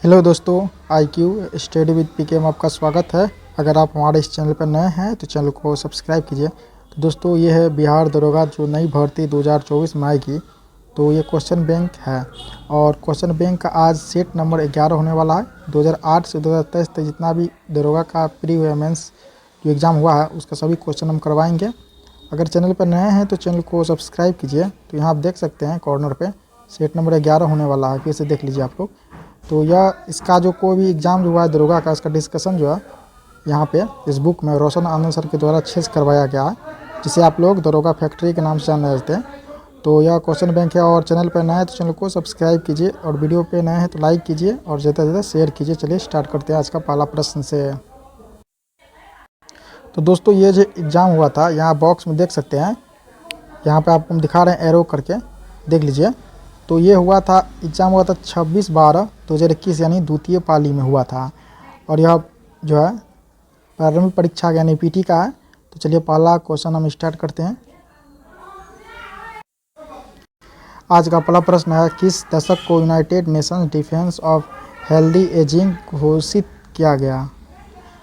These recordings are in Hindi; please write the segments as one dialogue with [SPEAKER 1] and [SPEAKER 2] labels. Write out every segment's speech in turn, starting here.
[SPEAKER 1] हेलो दोस्तों, IQ स्टडी विद पीके में आपका स्वागत है। अगर आप हमारे इस चैनल पर नए हैं तो चैनल को सब्सक्राइब कीजिए। तो दोस्तों, ये है बिहार दरोगा जो नई भर्ती 2024 में आएगी। तो ये क्वेश्चन बैंक है और क्वेश्चन बैंक का आज सेट नंबर 11 होने वाला है। 2008 से 2023 तक जितना भी दरोगा का प्री मेंस जो एग्ज़ाम हुआ है उसका सभी क्वेश्चन हम करवाएंगे। अगर चैनल पर नए हैं तो चैनल को सब्सक्राइब कीजिए। तो यहाँ आप देख सकते हैं कॉर्नर पे सेट नंबर 11 होने वाला है, फिर से देख लीजिए आप लोग। तो यह इसका जो कोई भी एग्ज़ाम जो हुआ है दरोगा का, इसका डिस्कशन जो है यहाँ पे इस बुक में रोशन आनंद सर के द्वारा अच्छे से करवाया गया है, जिसे आप लोग दरोगा फैक्ट्री के नाम से जाने जाते हैं। तो यह क्वेश्चन बैंक है और चैनल पर नए हैं तो चैनल को सब्सक्राइब कीजिए और वीडियो पे नए हैं तो लाइक कीजिए और ज़्यादा से ज़्यादा शेयर कीजिए। चलिए स्टार्ट करते हैं आज का पहला प्रश्न से। तो दोस्तों, ये जो एग्ज़ाम हुआ था यहाँ बॉक्स में देख सकते हैं, यहाँ पे आपको हम दिखा रहे हैं एरो करके, देख लीजिए। तो ये हुआ था, एग्ज़ाम हुआ था 26/12/2021 यानी द्वितीय पाली में हुआ था। और यह जो है प्रारंभिक परीक्षा यानी पीटी का है। तो चलिए पहला क्वेश्चन हम स्टार्ट करते हैं। आज का पहला प्रश्न है, किस दशक को United Nations defence of healthy ageing घोषित किया गया?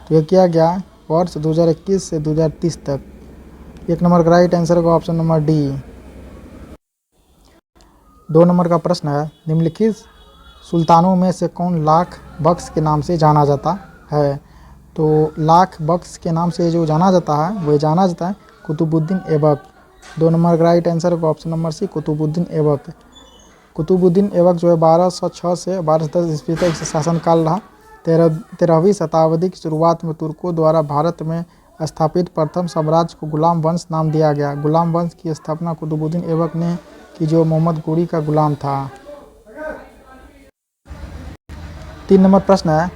[SPEAKER 1] तो यह किया गया वर्ष 2021 से 2030 तक। एक नंबर का राइट आंसर होगा ऑप्शन नंबर डी। 2 नंबर का प्रश्न है, निम्नलिखित सुल्तानों में से कौन लाख बख्श के नाम से जाना जाता है? तो लाख बख्श के नाम से जो जाना जाता है वो जाना जाता है कुतुबुद्दीन ऐबक। 2 नंबर का राइट आंसर होगा option number C, Qutbuddin Aibak. Qutbuddin Aibak जो है 1206 से 1210 ईस्वी तक इसका शासनकाल रहा। 13वीं शताब्दी की शुरुआत में तुर्कों द्वारा भारत में स्थापित प्रथम साम्राज्य को गुलाम वंश नाम दिया गया। गुलाम वंश की स्थापना कुतुबुद्दीन ऐबक ने की, जो मोहम्मद गोरी का गुलाम था। 3 नंबर प्रश्न है,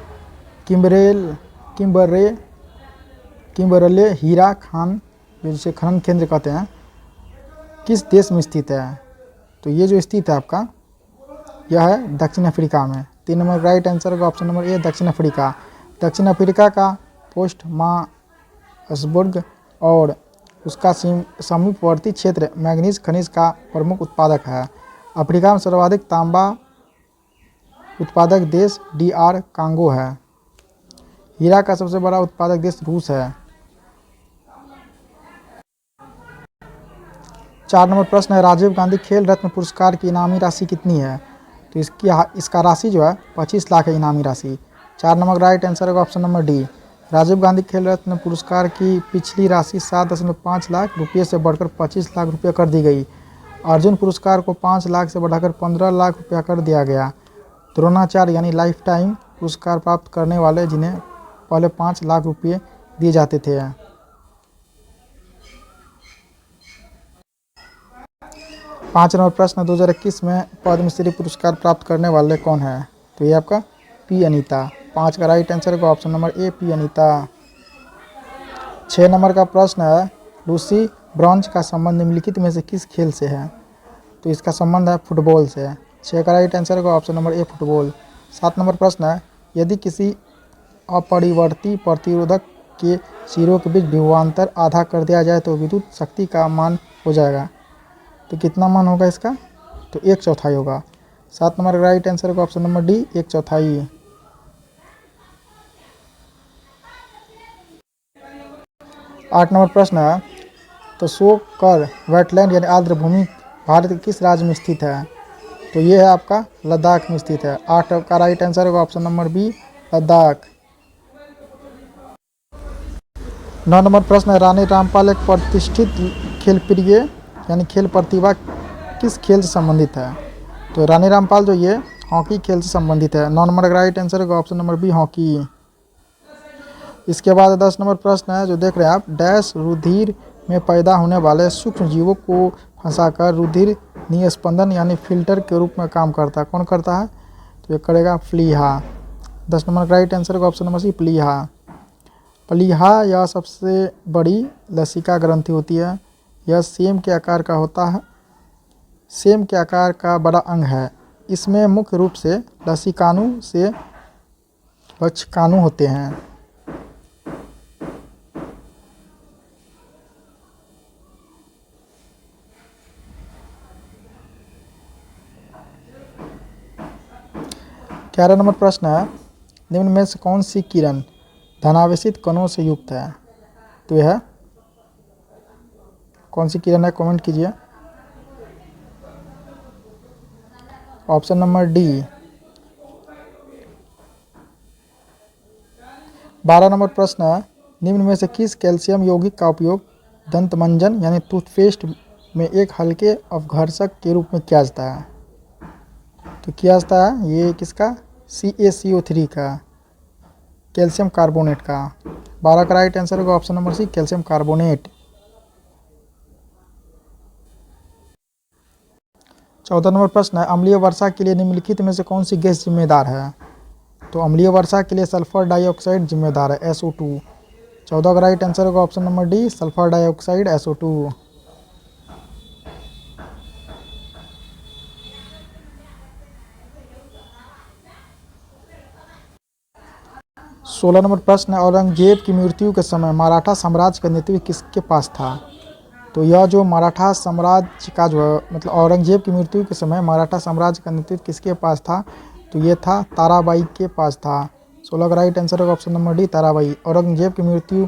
[SPEAKER 1] किम्बरले हीरा खान जिसे खनन केंद्र कहते हैं किस देश में स्थित है? तो ये जो स्थित है आपका यह है दक्षिण अफ्रीका में। 3 नंबर राइट आंसर होगा ऑप्शन नंबर ए, दक्षिण अफ्रीका। दक्षिण अफ्रीका का पोस्ट मार्सबर्ग और उसका समीपवर्ती क्षेत्र मैंगनीज खनिज का प्रमुख उत्पादक है। अफ्रीका में सर्वाधिक तांबा उत्पादक देश DR कांगो है। हीरा का सबसे बड़ा उत्पादक देश रूस है। 4 नंबर प्रश्न है, राजीव गांधी खेल रत्न पुरस्कार की इनामी राशि कितनी है? तो इसका राशि जो है 25 लाख है इनामी राशि। 4 नंबर राइट आंसर होगा option number D. Rajiv Gandhi Khel Ratna पुरस्कार की पिछली राशि 7.5 लाख रुपये से बढ़कर 25 लाख रुपये कर दी गई। अर्जुन पुरस्कार को 5 लाख से बढ़ाकर 15 लाख रुपया कर दिया गया। द्रोणाचार्य यानी लाइफ टाइम पुरस्कार प्राप्त करने वाले जिन्हें पहले 5 लाख रुपये दिए जाते थे। 5 नंबर प्रश्न, 2021 में पद्मश्री पुरस्कार प्राप्त करने वाले कौन है? तो ये आपका पी अनीता। 5 का राइट आंसर होगा option number A, P Anita. 6 number का प्रश्न है, लूसी ब्रॉन्ज का संबंध निम्नलिखित में से किस खेल से है? तो इसका संबंध है फुटबॉल से। 6 का राइट आंसर होगा option number A, football. 7 number प्रश्न है, यदि किसी अपरिवर्ती प्रतिरोधक के सिरों के बीच विभवांतर आधा कर दिया जाए तो विद्युत शक्ति का मान हो जाएगा। तो कितना मान होगा इसका? तो 1/4 होगा। 7 नंबर का राइट आंसर होगा ऑप्शन नंबर डी, 1/4। 8 नंबर प्रश्न है, तो शोकर वेटलैंड यानी आर्द्र भूमि भारत के किस राज्य में स्थित है? तो ये है आपका लद्दाख में स्थित है। 8 का राइट आंसर होगा option number B, Ladakh. 9 number प्रश्न है, रानी रामपाल एक प्रतिष्ठित खेल प्रिय यानी खेल प्रतिभा किस खेल से संबंधित है? तो रानी रामपाल जो ये हॉकी खेल से संबंधित है। 9 नंबर का राइट आंसर होगा ऑप्शन नंबर बी, हॉकी। इसके बाद 10 नंबर प्रश्न है, जो देख रहे हैं आप, डैश रुधिर में पैदा होने वाले सूक्ष्म जीवों को फंसाकर रुधिर निस्पंदन यानी फिल्टर के रूप में काम करता है। कौन करता है? तो ये करेगा प्लीहा। 10 नंबर का राइट आंसर होगा ऑप्शन नंबर सी, प्लीहा। प्लीहा यह सबसे बड़ी लसिका ग्रंथि होती है। यह सेम के आकार का होता है, सेम के आकार का बड़ा अंग है। इसमें मुख्य रूप से लसिकानु से वक्षकानु होते हैं। 11 नंबर प्रश्न है, निम्न में से कौन सी किरण धनावेशित कणों से युक्त है? तो यह कौन सी किरण है, कमेंट कीजिए। Option number D. 12 नंबर प्रश्न है, निम्न में से किस कैल्शियम यौगिक का उपयोग दंतमंजन यानी टूथपेस्ट में एक हल्के अपघर्षक के रूप में किया जाता है? तो किया जाता है ये किसका, CaCO3 का, कैल्शियम कार्बोनेट का। 12 का राइट आंसर होगा option number C, calcium carbonate. 14 number प्रश्न है, अम्लीय वर्षा के लिए निम्नलिखित में से कौन सी गैस जिम्मेदार है? तो अम्लीय वर्षा के लिए सल्फर डाइऑक्साइड जिम्मेदार है, SO2। 14 का राइट आंसर होगा option number D, sulphur dioxide, SO2। 16 number प्रश्न है, औरंगजेब की मृत्यु के समय मराठा साम्राज्य का नेतृत्व किसके पास था? तो यह जो मराठा साम्राज्य का जो मतलब औरंगजेब की मृत्यु के समय मराठा साम्राज्य का नेतृत्व किसके पास था? तो ये था ताराबाई के पास था। 16 का राइट आंसर होगा option number D, Tarabai. Aurangzeb की मृत्यु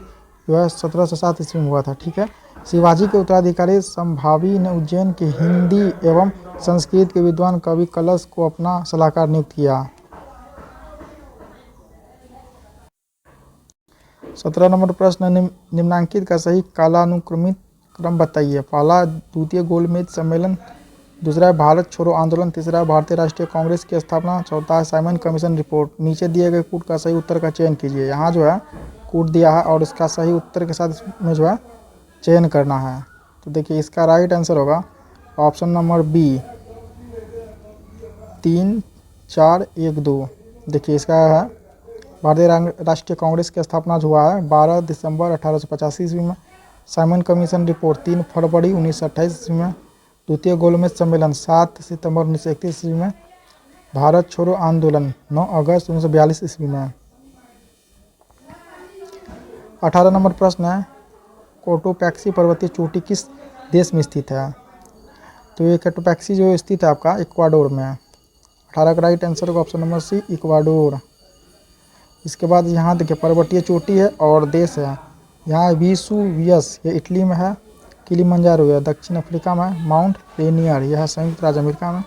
[SPEAKER 1] जो है 1707 ईस्वी में हुआ था। ठीक है। शिवाजी के उत्तराधिकारी संभावी ने उज्जैन के हिंदी एवं संस्कृत के विद्वान कवि कलश को अपना सलाहकार नियुक्त किया। 17 नंबर प्रश्न, निम्नांकित का सही कालानुक्रमित क्रम बताइए। पहला द्वितीय गोलमेज सम्मेलन, दूसरा है भारत छोड़ो आंदोलन, तीसरा है भारतीय राष्ट्रीय कांग्रेस की स्थापना, चौथा है साइमन कमीशन रिपोर्ट। नीचे दिए गए कूट का सही उत्तर का चयन कीजिए। यहाँ जो है कूट दिया है और इसका सही उत्तर के साथ इसमें जो है चयन करना है। तो देखिए इसका राइट आंसर होगा ऑप्शन नंबर बी, 3, 4, 1, 2। देखिए इसका है भारतीय राष्ट्रीय कांग्रेस की स्थापना जो हुआ है 12 दिसंबर 1885 ईस्वी में। साइमन कमीशन रिपोर्ट 3 फरवरी 1928 ईस्वी में। द्वितीय गोलमेज सम्मेलन 7 सितंबर 1931 ईस्वी में। भारत छोड़ो आंदोलन 9 अगस्त 1942 ईस्वी में। 18 नंबर प्रश्न है, कोटोपैक्सी पर्वतीय चोटी किस देश में स्थित है? तो ये कोटोपैक्सी जो स्थित है आपका इक्वाडोर में। 18 का राइट आंसर होगा ऑप्शन नंबर सी, इक्वाडोर। इसके बाद यहाँ देखिए पर्वतीय चोटी है और देश है, यहाँ विसुवियस ये इटली में है, किलिमंजारो यह दक्षिण अफ्रीका में है, माउंट रेनियर यह संयुक्त राज्य अमेरिका में,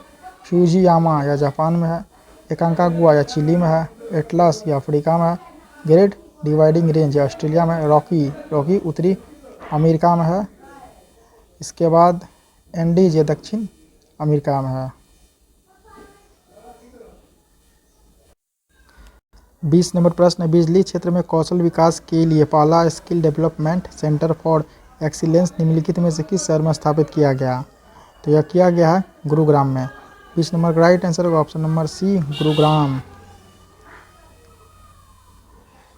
[SPEAKER 1] फ्यूजियामा यह जापान में है, एकांकागुआ यह चिली में है, एटलस यह अफ्रीका में है, ग्रेट डिवाइडिंग रेंज यह ऑस्ट्रेलिया में, रॉकी उत्तरी अमेरिका में है। इसके बाद एंडीज ये दक्षिण अमेरिका में है। 20 नंबर प्रश्न, बिजली क्षेत्र में कौशल विकास के लिए पहला skill development centre for excellence निम्नलिखित में से किस शहर में स्थापित किया गया? तो यह किया गया है गुरुग्राम में। 20 नंबर का राइट आंसर होगा option number C, Gurugram.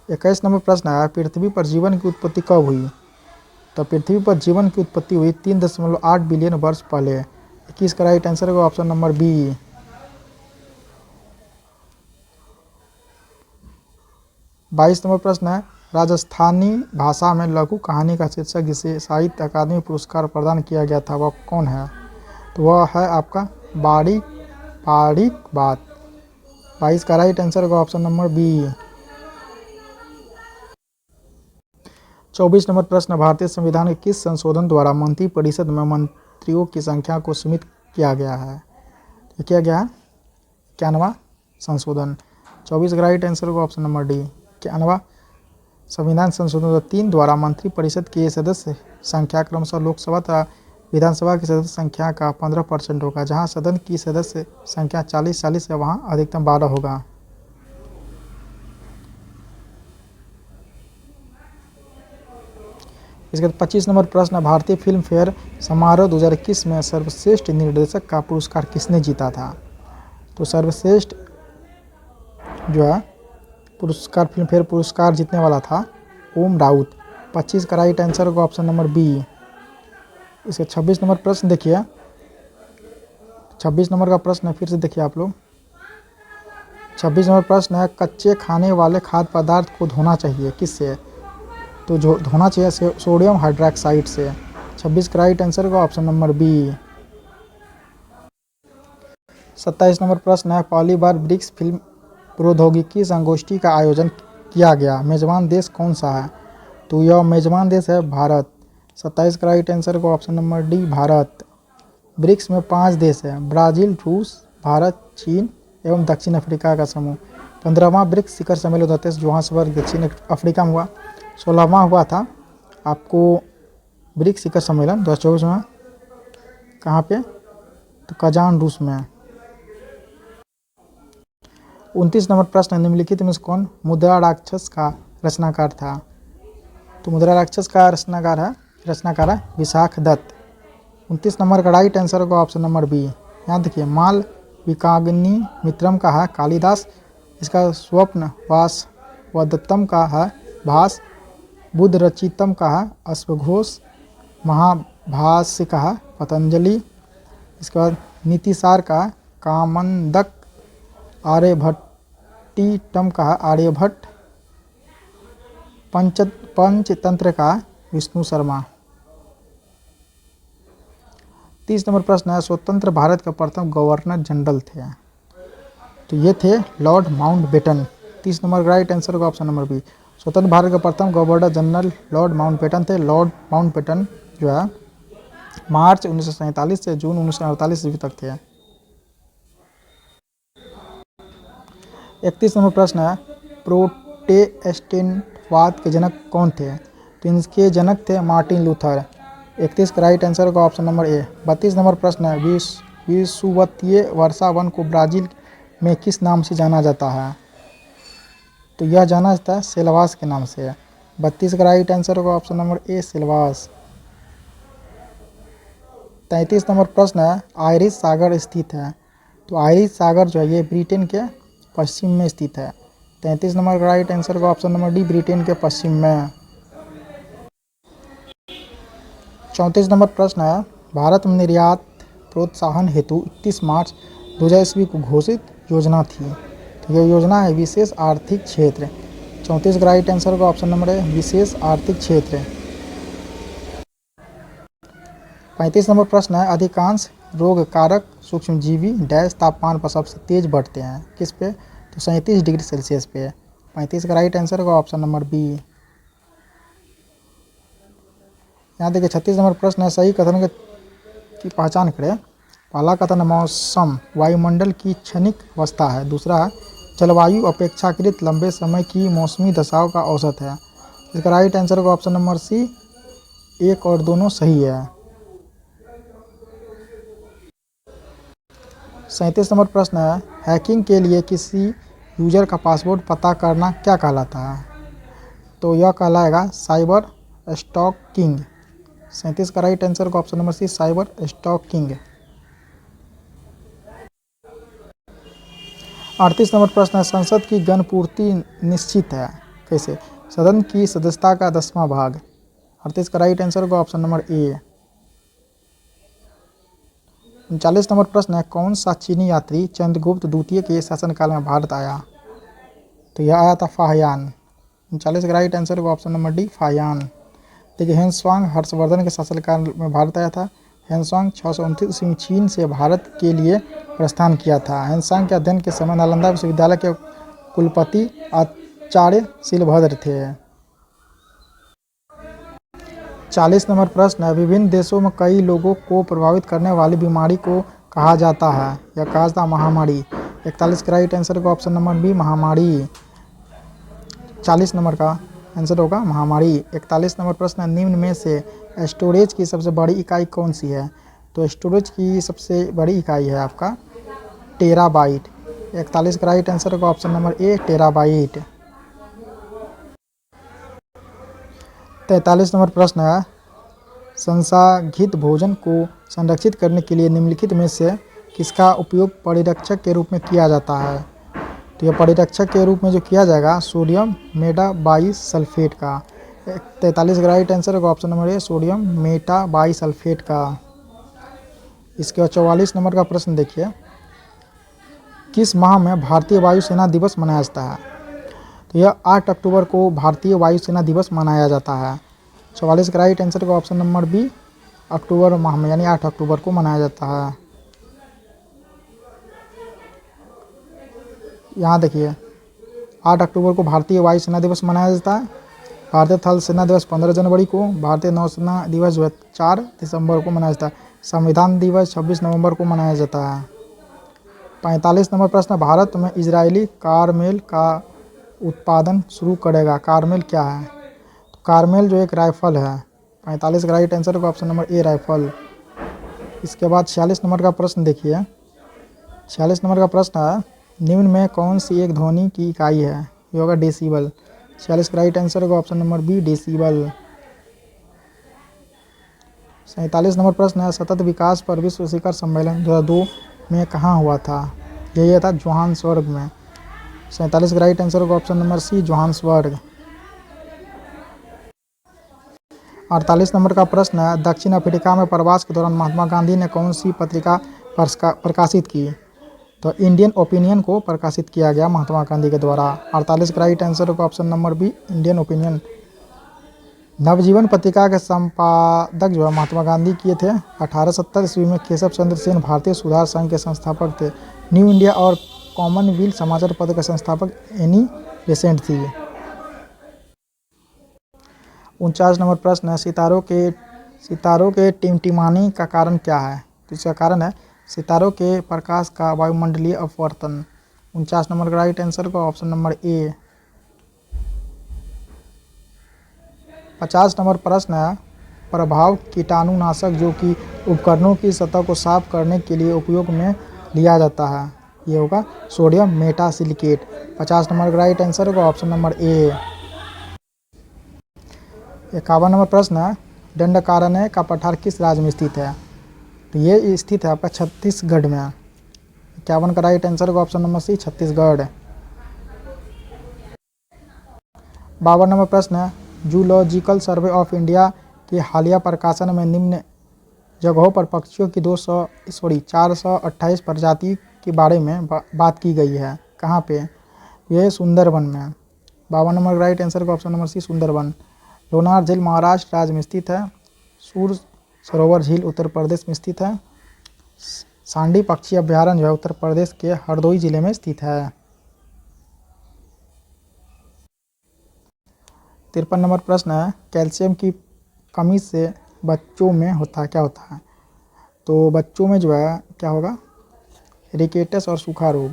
[SPEAKER 1] 21 number प्रश्न है, पृथ्वी पर जीवन की उत्पत्ति कब हुई? तो पृथ्वी पर जीवन की उत्पत्ति हुई 3.8 बिलियन वर्ष पहले। 21 का राइट आंसर होगा ऑप्शन नंबर बी। 22 नंबर प्रश्न है, राजस्थानी भाषा में लघु कहानी का शीर्षक जिसे साहित्य अकादमी पुरस्कार प्रदान किया गया था वह कौन है? तो वह है आपका बाड़ी बात। 22 का राइट आंसर होगा ऑप्शन नंबर बी। 24 नंबर प्रश्न, भारतीय संविधान के किस संशोधन द्वारा मंत्रिपरिषद में मंत्रियों की संख्या को सीमित किया गया है? तो किया गया है 91वां संशोधन। 24 का राइट आंसर होगा ऑप्शन नंबर डी, 91वां संविधान संशोधन 3 द्वारा मंत्रिपरिषद के सदस्य संख्या क्रमशः लोकसभा तथा विधानसभा की सदस्य संख्या का 15% होगा। जहां सदन की सदस्य संख्या 40 है वहां अधिकतम 12 होगा। इसके बाद 25 नंबर प्रश्न, भारतीय फिल्म फेयर समारोह 2021 में सर्वश्रेष्ठ निर्देशक का पुरस्कार किसने जीता था? तो सर्वश्रेष्ठ जो है पुरस्कार फिल्म फेयर पुरस्कार जीतने वाला था ओम राउत। 25 का राइट आंसर होगा ऑप्शन नंबर बी। इसके 26 नंबर प्रश्न देखिए, 26 नंबर का प्रश्न है, फिर से देखिए आप लोग। 26 नंबर प्रश्न है, कच्चे खाने वाले खाद्य पदार्थ को धोना चाहिए किससे? तो जो धोना चाहिए सोडियम हाइड्रोक्साइड से। 26 का राइट आंसर होगा ऑप्शन नंबर बी। 27 नंबर प्रश्न है, पहली बार ब्रिक्स फिल्म प्रौद्योगिकी संगोष्ठी का आयोजन किया गया? मेजबान देश कौन सा है? तो यह मेजबान देश है भारत। 27 का राइट आंसर को option number D Bharat. BRICS में 5 देश हैं, ब्राज़ील, रूस, भारत, चीन एवं दक्षिण अफ्रीका का समूह। 15वां ब्रिक्स शिखर सम्मेलन 29 जोहान्सबर्ग दक्षिण अफ्रीका में हुआ। 16वां हुआ था आपको ब्रिक्स शिखर सम्मेलन 2024 में, कहाँ पे? तो कजान, रूस में। 29 नंबर प्रश्न, निम्नलिखित में से कौन मुद्रा राक्षस का रचनाकार था? तो मुद्रा राक्षस का रचनाकार है विशाख दत्त। 29 नंबर का राइट आंसर होगा ऑप्शन नंबर बी। यहाँ देखिए, माल विकाग्नि मित्रम का है कालिदास, इसका स्वप्न वास वदत्तम का है भास, बुद्ध रचितम का है अश्वघोष, महाभाष्य का है पतंजलि, इसके बाद नीतिसार का है कामंदक, आर्यभट्टिटम का है आर्यभट्ट, पंचतंत्र का है विष्णु शर्मा। 30 नंबर प्रश्न है, स्वतंत्र भारत के प्रथम गवर्नर जनरल थे? तो ये थे लॉर्ड माउंटबेटन। 30 नंबर का राइट आंसर होगा ऑप्शन नंबर बी। स्वतंत्र भारत के प्रथम गवर्नर जनरल लॉर्ड माउंटबेटन थे। लॉर्ड माउंटबेटन जो है मार्च 1947 से जून 1948 ईस्वी तक थे। 31 नंबर प्रश्न है, प्रोटेस्टेंटवाद के जनक कौन थे? तो इनके जनक थे मार्टिन लूथर। 31 का राइट आंसर होगा ऑप्शन नंबर ए। 32 नंबर प्रश्न है, विषुवतीय वर्षा वन को ब्राज़ील में किस नाम से जाना जाता है? तो यह जाना जाता है सेल्वास के नाम से। 32 का राइट आंसर होगा option number A Selvas. 33 number प्रश्न है, आयरिश सागर स्थित है? तो आयरिश सागर जो है ये ब्रिटेन के पश्चिम में स्थित है। 33 नंबर का राइट आंसर होगा ऑप्शन नंबर डी ब्रिटेन के पश्चिम में। 34 नंबर प्रश्न है, भारत में निर्यात प्रोत्साहन हेतु 31 मार्च 2000 ईस्वी को घोषित योजना थी? तो यह योजना है विशेष आर्थिक क्षेत्र। 34 का राइट आंसर होगा ऑप्शन नंबर ए विशेष आर्थिक क्षेत्र। 35 नंबर प्रश्न है, अधिकांश रोग कारक सूक्ष्मजीवी डैश तापमान पर सबसे तेज बढ़ते हैं? किस पे? तो 37 डिग्री सेल्सियस पे। 35 का राइट आंसर होगा ऑप्शन नंबर बी। यहाँ देखिए 36 नंबर प्रश्न है, सही कथन की पहचान करें। पहला कथन मौसम वायुमंडल की क्षणिक अवस्था है। दूसरा है जलवायु अपेक्षाकृत लंबे समय की मौसमी दशाओं का औसत है। इसका राइट आंसर होगा ऑप्शन नंबर सी, एक और दोनों सही है। 37 नंबर प्रश्न है, हैकिंग के लिए किसी यूजर का पासवर्ड पता करना क्या कहलाता है? तो यह कहलाएगा साइबर स्टॉकिंग। 37 का राइट आंसर होगा option number C cyber stalking. 38 number प्रश्न है, संसद की गणपूर्ति निश्चित है कैसे? सदन की सदस्यता का 10वां भाग। 38 का राइट आंसर होगा ऑप्शन नंबर ए। 39 नंबर प्रश्न है, कौन सा चीनी यात्री चंद्रगुप्त द्वितीय के शासनकाल में भारत आया? तो यह आया था फाहियान। 39 का राइट आंसर होगा ऑप्शन नंबर डी फाहियान। देखिए हेनस्वांग हर्षवर्धन के शासनकाल में भारत आया था। हेनस्वांग 629 ईस्वी में चीन से भारत के लिए प्रस्थान किया था। हेनस्वांग के अध्ययन के समय नालंदा विश्वविद्यालय के कुलपति आचार्य शिलभद्र थे। 40 नंबर प्रश्न है, विभिन्न देशों में कई लोगों को प्रभावित करने वाली बीमारी को कहा जाता है? यह कहा जाता है महामारी। 41 का राइट आंसर होगा ऑप्शन नंबर बी महामारी। 40 नंबर का आंसर होगा महामारी। 41 नंबर प्रश्न है, निम्न में से स्टोरेज की सबसे बड़ी इकाई कौन सी है? तो स्टोरेज की सबसे बड़ी इकाई है आपका टेराबाइट। 41 का राइट आंसर होगा option number A terabyte. 43 number प्रश्न है, संसाधित भोजन को संरक्षित करने के लिए निम्नलिखित में से किसका उपयोग परिरक्षक के रूप में किया जाता है? तो यह परिरक्षक के रूप में जो किया जाएगा सोडियम मेटाबाइसल्फेट का। 43 का राइट आंसर होगा option number A sodium metabisulphite का। इसके बाद 44 नंबर का प्रश्न देखिए, किस माह में भारतीय वायुसेना दिवस मनाया जाता है? तो यह 8 अक्टूबर को भारतीय वायुसेना दिवस मनाया जाता है। 44 का राइट आंसर होगा ऑप्शन नंबर बी अक्टूबर माह में यानी 8 अक्टूबर को मनाया जाता है। यहाँ देखिए 8 अक्टूबर को भारतीय वायुसेना दिवस मनाया जाता है। भारतीय थल सेना दिवस 15 जनवरी को। भारतीय नौसेना दिवस जो है 4 दिसंबर को मनाया जाता है। संविधान दिवस 26 नवंबर को मनाया जाता है। 45 नंबर प्रश्न, भारत में इजरायली कारमेल का उत्पादन शुरू करेगा। कारमेल क्या है? तो कारमेल जो एक राइफल है। 45 का राइट आंसर होगा ऑप्शन नंबर ए, राइफल। इसके बाद 46 नंबर का प्रश्न देखिए। 46 नंबर का प्रश्न है, निम्न में कौन सी एक ध्वनि की इकाई है? ये होगा डेसिबल। 46 का राइट आंसर होगा option number B, decibel. 47 number प्रश्न है, सतत विकास पर विश्व शिखर सम्मेलन 2002 में कहाँ हुआ था? यही था जोहान्सबर्ग में। 47 का राइट आंसर होगा option number C, Johannesburg. 48 number का प्रश्न है, दक्षिण अफ्रीका में प्रवास के दौरान महात्मा गांधी ने कौन सी पत्रिका प्रकाशित की? तो इंडियन ओपिनियन को प्रकाशित किया गया महात्मा गांधी के द्वारा। 48 का राइट आंसर होगा option number B, Indian opinion. Navjivan पत्रिका के संपादक जो है महात्मा गांधी किए थे। 1870 ईस्वी में केशव चंद्र सेन भारतीय सुधार संघ के संस्थापक थे। न्यू इंडिया और कॉमनवेल्थ समाचार पत्र के संस्थापक एनी बेसेंट थी। 49 नंबर प्रश्न है, सितारों के टिमटिमाने का कारण क्या है? तो इसका कारण है सितारों के प्रकाश का वायुमंडलीय अपवर्तन। 49 नंबर का राइट आंसर होगा ऑप्शन नंबर ए। 50 नंबर प्रश्न है, प्रभाव कीटाणुनाशक जो कि उपकरणों की सतह को साफ करने के लिए उपयोग में लिया जाता है। ये होगा सोडियम मेटासिलिकेट। 50 नंबर का राइट आंसर होगा ऑप्शन नंबर ए। 51 नंबर प्रश्न है, दंडकारण्य का पठार किस राज्य में स्थित है? तो ये स्थित है आपका छत्तीसगढ़ में। 51 का राइट आंसर होगा option number C, Chhattisgarh. 52 number प्रश्न है, जूलॉजिकल सर्वे ऑफ इंडिया के हालिया प्रकाशन में निम्न जगहों पर पक्षियों की 428 प्रजाति के बारे में बात की गई है। कहाँ पे? यह सुंदरबन में। 52 नंबर का राइट आंसर का option number C, Sundarban. Lonar झील महाराष्ट्र राज्य में स्थित है। सूर सरोवर झील उत्तर प्रदेश में स्थित है। सांडी पक्षी अभ्यारण्य जो है उत्तर प्रदेश के हरदोई जिले में स्थित है। 53 नंबर प्रश्न है, कैल्शियम की कमी से बच्चों में क्या होता है? तो बच्चों में जो है क्या होगा? रिकेटस और सूखा रोग।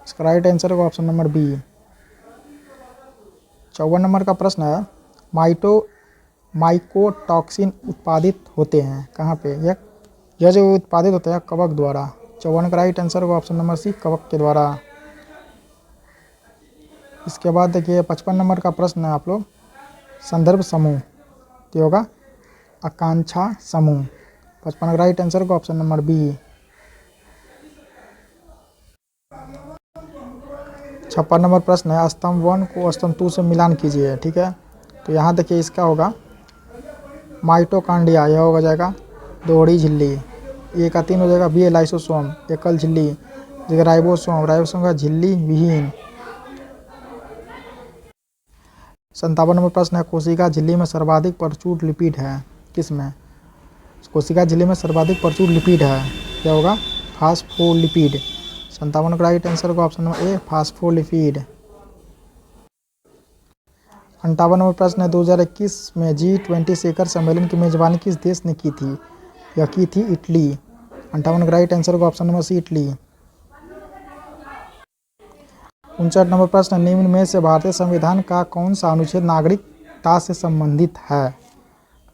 [SPEAKER 1] इसका राइट आंसर होगा ऑप्शन नंबर बी। 54 नंबर का प्रश्न है, माइकोटॉक्सिन उत्पादित होते हैं कहाँ पे? यह जो उत्पादित होते हैं कवक द्वारा। 54 का राइट आंसर होगा ऑप्शन नंबर सी, कवक के द्वारा। इसके बाद देखिए 55 नंबर का प्रश्न है आप लोग, संदर्भ समूह तो होगा आकांक्षा समूह। 55 का राइट आंसर होगा ऑप्शन नंबर बी। 56 नंबर प्रश्न है, स्तंभ 1 को स्तंभ 2 से मिलान कीजिए। ठीक है, तो यहाँ देखिए इसका होगा माइटोकांड्रिया, यह हो जाएगा दोहरी झिल्ली। ए का 3 हो जाएगा, बी लाइसोसोम एकल झिल्ली, जगह राइबोसोम का झिल्ली विहीन। 57 नंबर प्रश्न है, कोशिका झिल्ली में सर्वाधिक प्रचुर लिपिड है किसमें? कोशिका झिल्ली में सर्वाधिक प्रचुर लिपिड है, क्या होगा? फास्फोलिपिड। 57 का राइट आंसर होगा option number A, phospholipid. 58 number प्रश्न है, 2021 में G20 शिखर सम्मेलन की मेजबानी किस देश ने की थी? यह की थी इटली। 58 का राइट आंसर होगा option number C, Italy. 59 number प्रश्न, निम्न में से भारतीय संविधान का कौन सा अनुच्छेद नागरिकता से संबंधित है?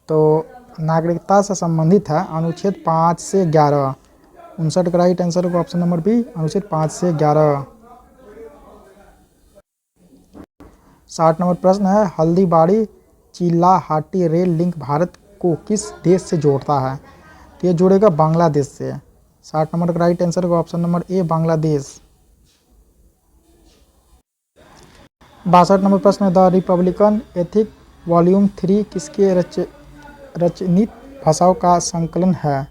[SPEAKER 1] तो नागरिकता से संबंधित है अनुच्छेद 5 से 11। 59 का राइट आंसर होगा ऑप्शन नंबर बी, अनुच्छेद 5 से 11। 60 नंबर प्रश्न है, हल्दीबाड़ी चिल्लाहाटी रेल लिंक भारत को किस देश से जोड़ता है? तो ये जुड़ेगा बांग्लादेश से। 60 नंबर का राइट आंसर होगा option number A, Bangladesh. 62 number प्रश्न है, द रिपब्लिकन एथिक वॉल्यूम 3 किसके रचित भाषाओं का संकलन है?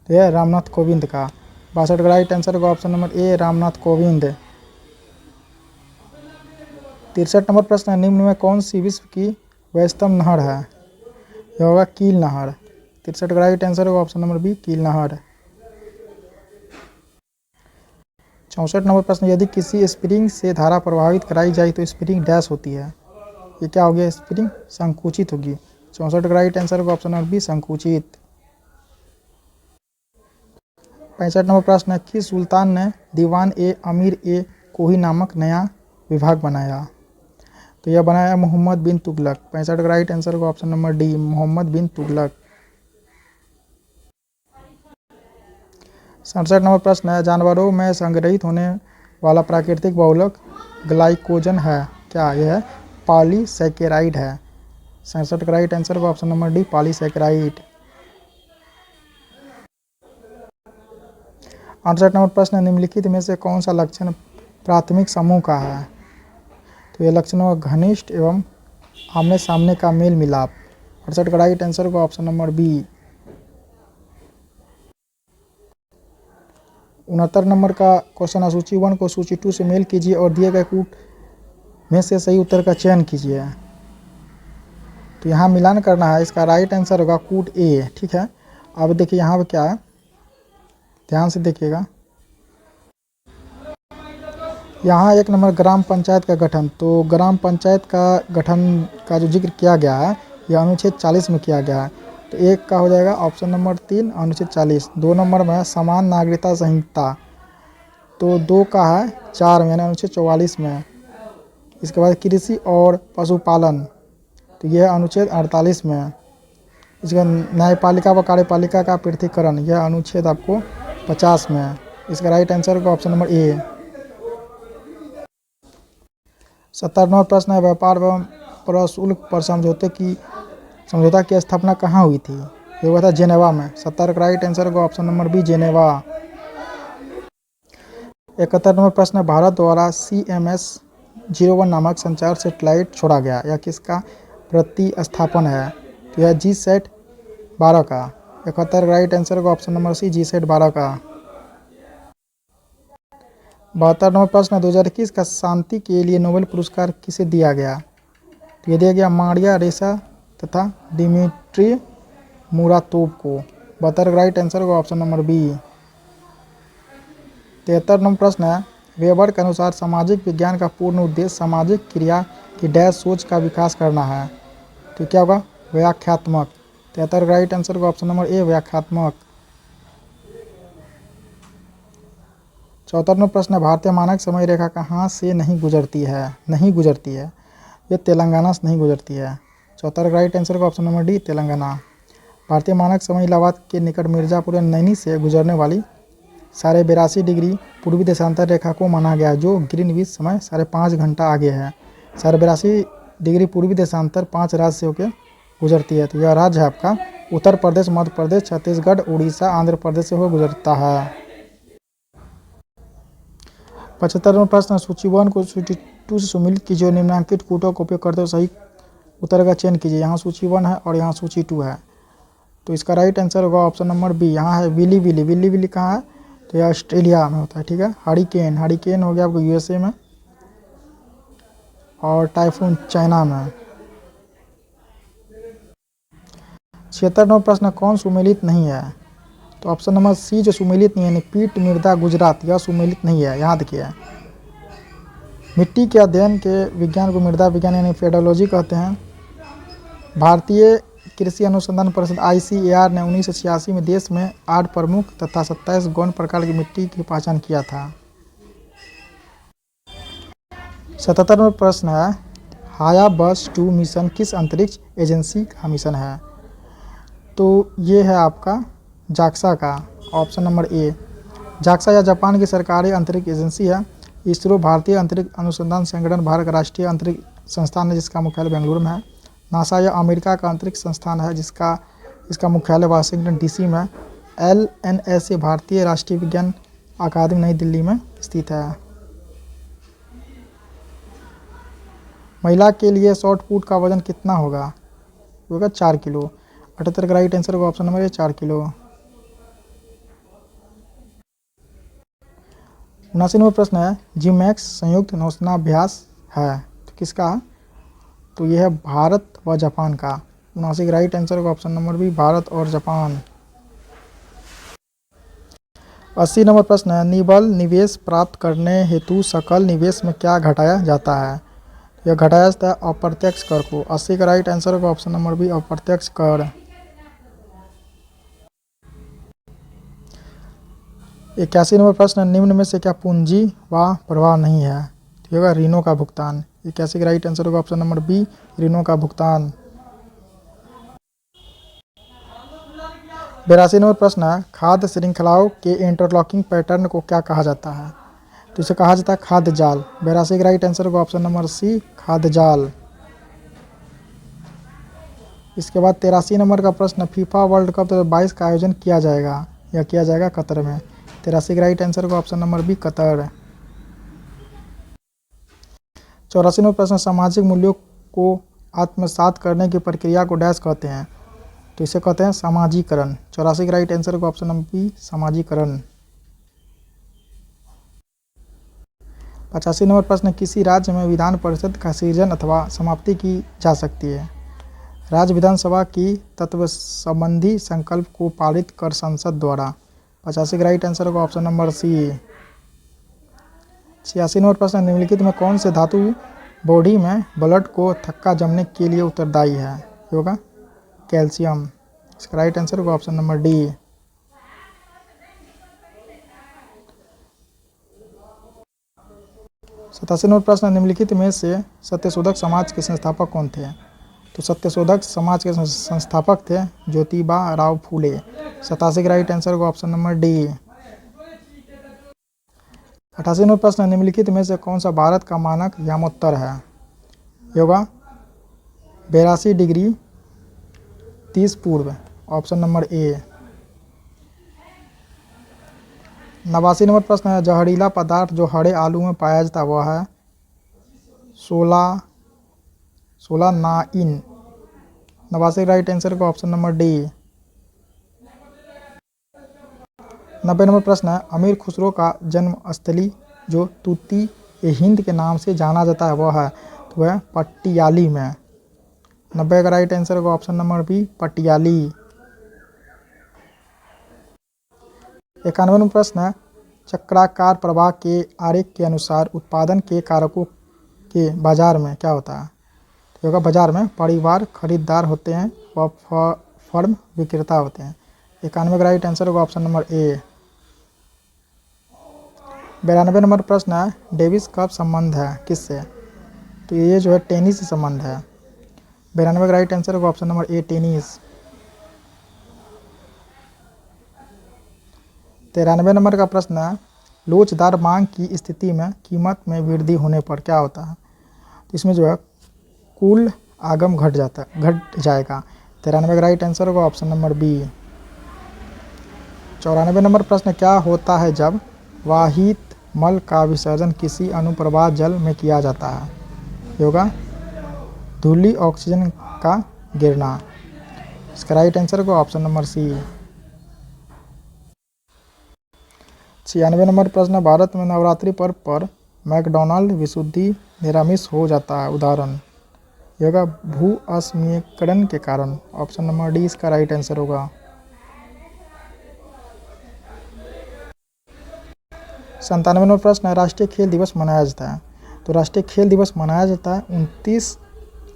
[SPEAKER 1] तो यह रामनाथ कोविंद का। 62 का राइट आंसर होगा option number A, Ramnath Kovind. 63 number प्रश्न है, निम्न में कौन सी विश्व की व्यस्तम नहर है? यह होगा कील नहर। 63 का राइट आंसर होगा ऑप्शन नंबर बी, कील नहर। 64 नंबर प्रश्न, यदि किसी स्प्रिंग से धारा प्रवाहित कराई जाए तो स्प्रिंग डैश होती है। ये क्या हो गया, स्प्रिंग संकुचित होगी। 64 का राइट आंसर होगा ऑप्शन नंबर बी, संकुचित। 65 नंबर प्रश्न है, किस सुल्तान ने दीवान ए अमीर ए कोही नामक नया विभाग बनाया। तो यह बनाया मोहम्मद बिन तुगलक। 65 का राइट आंसर होगा ऑप्शन नंबर डी, मोहम्मद बिन तुगलक। 67 नंबर प्रश्न है, जानवरों में संग्रहित होने वाला प्राकृतिक बहुलक ग्लाइकोजन है। क्या यह है, पॉलीसैकेराइड है। 67 का राइट आंसर होगा option number D, polysaccharide. 68 number प्रश्न है, निम्नलिखित में से कौन सा लक्षण प्राथमिक समूह का है। तो यह लक्षण होगा घनिष्ठ एवं आमने सामने का मेल मिलाप। 68 का राइट आंसर होगा ऑप्शन नंबर बी। 69 नंबर का क्वेश्चन है, सूची 1 को सूची 2 से मेल कीजिए और दिए गए कूट में से सही उत्तर का चयन कीजिए। तो यहाँ मिलान करना है, इसका राइट आंसर होगा कूट ए। ठीक है, अब देखिए यहाँ पे क्या है, ध्यान से देखिएगा। यहाँ 1 नंबर ग्राम पंचायत का गठन, तो ग्राम पंचायत का गठन का जो जिक्र किया गया है यह अनुच्छेद 40 में किया गया है। तो एक का हो जाएगा ऑप्शन नंबर 3, अनुच्छेद 40। 2 नंबर में है समान नागरिकता संहिता, तो 2 का है 4 में, यानी अनुच्छेद 44 में। इसके बाद कृषि और पशुपालन, तो यह है अनुच्छेद 48 में। इसका न्यायपालिका व कार्यपालिका का पृथकीकरण, यह अनुच्छेद आपको 50 में है। इसका राइट आंसर होगा ऑप्शन नंबर ए। 70 नंबर प्रश्न है, व्यापार एवं प्रशुल्क पर समझौता की स्थापना कहाँ हुई थी। ये हुआ था जेनेवा में। 70 का राइट आंसर होगा option number B, Geneva. 71 number प्रश्न है, भारत द्वारा CMS-01 नामक संचार सैटेलाइट छोड़ा गया, यह किसका प्रतिस्थापन है। तो यह GSAT-12 का। 71 का राइट आंसर होगा ऑप्शन नंबर सी, GSAT-12 का। 72 नंबर प्रश्न, 2021 का शांति के लिए नोबेल पुरस्कार किसे दिया गया। तो ये दिया गया मारिया रेसा तथा डिमिट्री मुरातोव को। 72 का राइट आंसर होगा ऑप्शन नंबर बी। 73 नंबर प्रश्न है, वेबर के अनुसार सामाजिक विज्ञान का पूर्ण उद्देश्य सामाजिक क्रिया की डैश सोच का विकास करना है। तो क्या होगा, व्याख्यात्मक। 73 का राइट आंसर होगा ऑप्शन नंबर ए, व्याख्यात्मक। 74 नंबर प्रश्न है, भारतीय मानक समय रेखा कहाँ से नहीं गुजरती है। ये तेलंगाना से नहीं गुजरती है। 74 का राइट आंसर होगा ऑप्शन नंबर डी, तेलंगाना। भारतीय मानक समय इलाहाबाद के निकट मिर्जापुर या नैनी से गुजरने वाली 82.5 डिग्री पूर्वी देशांतर रेखा को माना गया, जो ग्रीनविच समय 5.5 घंटा आगे है। 82.5 डिग्री पूर्वी देशांतर 5 राज्य से होकर गुजरती है। तो यह राज्य है आपका उत्तर प्रदेश, मध्य प्रदेश, छत्तीसगढ़, उड़ीसा, आंध्र प्रदेश से होकर गुजरता है। 75 नंबर प्रश्न, सूची 1 को सूची 2 से सम्मिलित कीजिए और निम्नलिखित कूटों का उपयोग करते हुए सही उत्तर का चयन कीजिए। यहाँ सूची 1 है और यहाँ सूची 2 है। तो इसका राइट आंसर होगा ऑप्शन नंबर बी। यहाँ है विली विली। विली विली कहाँ है, तो यह ऑस्ट्रेलिया में होता है। ठीक है, हरिकेन हो गया आपको USA में, और टाइफून चाइना में। 76 नंबर प्रश्न, कौन सुमेलित नहीं है। तो ऑप्शन नंबर सी जो सुमेलित नहीं है, यानी पीट मृदा गुजरात, यह सुमेलित नहीं है। यहाँ देखिए, मिट्टी के अध्ययन के विज्ञान को मृदा विज्ञान यानी पेडोलॉजी कहते हैं। भारतीय कृषि अनुसंधान परिषद ICAR ने 1986 में देश में 8 प्रमुख तथा 27 गौण प्रकार की मिट्टी की पहचान किया था। 77 नंबर प्रश्न है, हायाबस-2 मिशन किस अंतरिक्ष एजेंसी का मिशन है। तो ये है आपका जाक्सा का, ऑप्शन नंबर ए। जाक्सा या जापान की सरकारी अंतरिक्ष एजेंसी है। इसरो भारतीय अंतरिक्ष अनुसंधान संगठन भारत का राष्ट्रीय अंतरिक्ष संस्थान है, जिसका मुख्यालय बेंगलुरु में है। नासा या अमेरिका का अंतरिक्ष संस्थान है, इसका मुख्यालय वाशिंगटन DC में। LNAS भारतीय राष्ट्रीय विज्ञान अकादमी नई दिल्ली में स्थित है। महिला के लिए शॉर्ट पुट का वजन कितना होगा, 4 किलो। 78 का राइट आंसर होगा option number A, 4 kilo. 79 number प्रश्न है, जिमैक्स संयुक्त नौसेनाभ्यास है, तो किसका। तो यह है भारत व जापान का। 79 का राइट आंसर होगा ऑप्शन नंबर बी, भारत और जापान। 80 नंबर प्रश्न है, निबल निवेश प्राप्त करने हेतु सकल निवेश में क्या घटाया जाता है? यह घटाया जाता है अप्रत्यक्ष कर को। 80 का राइट आंसर होगा ऑप्शन नंबर बी, अप्रत्यक्ष कर। 81 नंबर प्रश्न, निम्न में से क्या पूंजी व प्रवाह नहीं है? तो होगा ऋणों का भुगतान। 81 का राइट आंसर होगा ऑप्शन नंबर बी, ऋणों का भुगतान। 82 नंबर प्रश्न है, खाद्य श्रृंखलाओं के इंटरलॉकिंग पैटर्न को क्या कहा जाता है? तो इसे कहा जाता है खाद्य जाल। 82 का राइट आंसर होगा ऑप्शन नंबर सी, खाद्य जाल। इसके बाद 83 नंबर का प्रश्न, फीफा वर्ल्ड कप 2022 का आयोजन किया जाएगा या किया जाएगा कतर में? 83 का राइट आंसर होगा option number B, Qatar. 84 number प्रश्न, सामाजिक मूल्यों को आत्मसात करने की प्रक्रिया को डैश कहते हैं? तो इसे कहते हैं सामाजिकरण। 84 का राइट आंसर होगा ऑप्शन नंबर बी, सामाजिकरण। 85 नंबर प्रश्न, किसी राज्य में विधान परिषद का सृजन अथवा समाप्ति की जा सकती है? राज्य विधानसभा की तत्व संबंधी संकल्प को पारित कर संसद द्वारा। 85 का राइट आंसर होगा ऑप्शन नंबर सी। 86 नंबर प्रश्न, निम्नलिखित में कौन से धातु बॉडी में ब्लड को थक्का जमने के लिए उत्तरदायी है? होगा कैल्शियम। इसका राइट आंसर होगा ऑप्शन नंबर डी। 87 नंबर प्रश्न, निम्नलिखित में से सत्यशोधक समाज के संस्थापक कौन थे? तो सत्यशोधक समाज के संस्थापक थे ज्योतिबा राव फूले। 87 का राइट आंसर होगा ऑप्शन नंबर डी। 88 नंबर प्रश्न, निम्नलिखित में से कौन सा भारत का मानक यामोत्तर है? होगा 82 डिग्री 30 पूर्व, ऑप्शन नंबर ए। 89 नंबर प्रश्न है, जहरीला पदार्थ जो हरे आलू में पाया जाता है वह है 16 नाइन। 89 राइट आंसर का ऑप्शन नंबर डी। 90 नंबर प्रश्न है, अमीर खुसरो का जन्मस्थली जो तूती ए हिंद के नाम से जाना जाता है वह है? तो वह पटियाली में। 90 का राइट आंसर होगा option number B, Patiyali. 91 number प्रश्न है, चक्राकार प्रवाह के आरेख के अनुसार उत्पादन के कारकों के बाजार में क्या होता है? तो होगा बाजार में परिवार खरीदार होते हैं व फर्म विक्रेता होते हैं। 91 का राइट आंसर होगा ऑप्शन नंबर ए। 92 नंबर प्रश्न है, डेविस कप संबंध है किससे? तो ये जो है टेनिस से संबंध है। 92 का राइट आंसर होगा option number A, tennis. 93 number का प्रश्न है, लोचदार मांग की स्थिति में कीमत में वृद्धि होने पर क्या होता है? तो इसमें जो है कुल आगम घट जाएगा। 93 का राइट आंसर होगा ऑप्शन नंबर बी। 94 नंबर प्रश्न, क्या होता है जब वाहित मल का विसर्जन किसी अनुप्रवाह जल में किया जाता है? होगा धूली ऑक्सीजन का गिरना। इसका राइट आंसर होगा ऑप्शन नंबर सी। 96 नंबर प्रश्न, भारत में नवरात्रि पर्व पर मैकडॉनल्ड विशुद्धि निरामिष हो जाता है, उदाहरण? होगा भू अस्मीकरण के कारण। ऑप्शन नंबर डी इसका राइट आंसर होगा। 97 नंबर प्रश्न है, राष्ट्रीय खेल दिवस मनाया जाता है? तो राष्ट्रीय खेल दिवस मनाया जाता है 29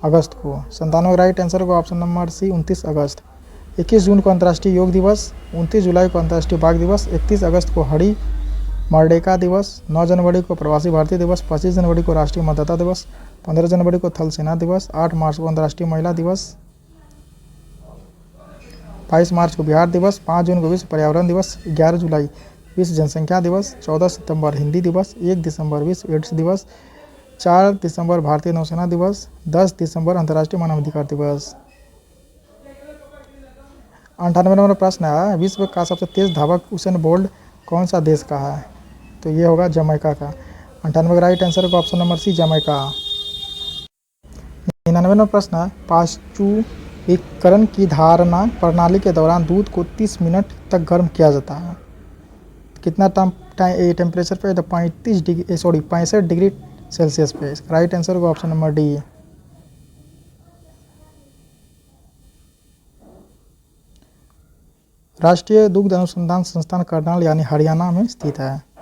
[SPEAKER 1] अगस्त को। 97 का राइट आंसर होगा ऑप्शन नंबर सी, 29 अगस्त। 21 जून को अंतर्राष्ट्रीय योग दिवस, 29 जुलाई को अंतर्राष्ट्रीय बाघ दिवस, 31 अगस्त को हरी मर्डेका दिवस, 9 जनवरी को प्रवासी भारतीय दिवस, 25 जनवरी को राष्ट्रीय मतदाता दिवस, 15 जनवरी को थल सेना दिवस, 8 मार्च को अंतर्राष्ट्रीय महिला दिवस, 22 मार्च को बिहार दिवस, 5 जून को विश्व पर्यावरण दिवस, 11 जुलाई विश्व जनसंख्या दिवस, 14 सितंबर हिंदी दिवस, 1 दिसंबर विश्व एड्स दिवस, 4 दिसंबर भारतीय नौसेना दिवस, 10 दिसंबर अंतर्राष्ट्रीय मानवाधिकार दिवस। 98 नंबर प्रश्न है, विश्व का सबसे तेज धावक उसेन बोल्ट कौन सा देश का है? तो ये होगा जमैका का। 98 का राइट आंसर होगा option number C, Jamaica. 99 number प्रश्न है, पाश्चुरीकरण की धारणा प्रणाली के दौरान दूध को 30 मिनट तक गर्म किया जाता है। कितना टेम्परेचर पे? तो 65 डिग्री सेल्सियस पे। राइट आंसर होगा ऑप्शन नंबर डी। राष्ट्रीय दुग्ध अनुसंधान संस्थान करनाल यानी हरियाणा में स्थित है।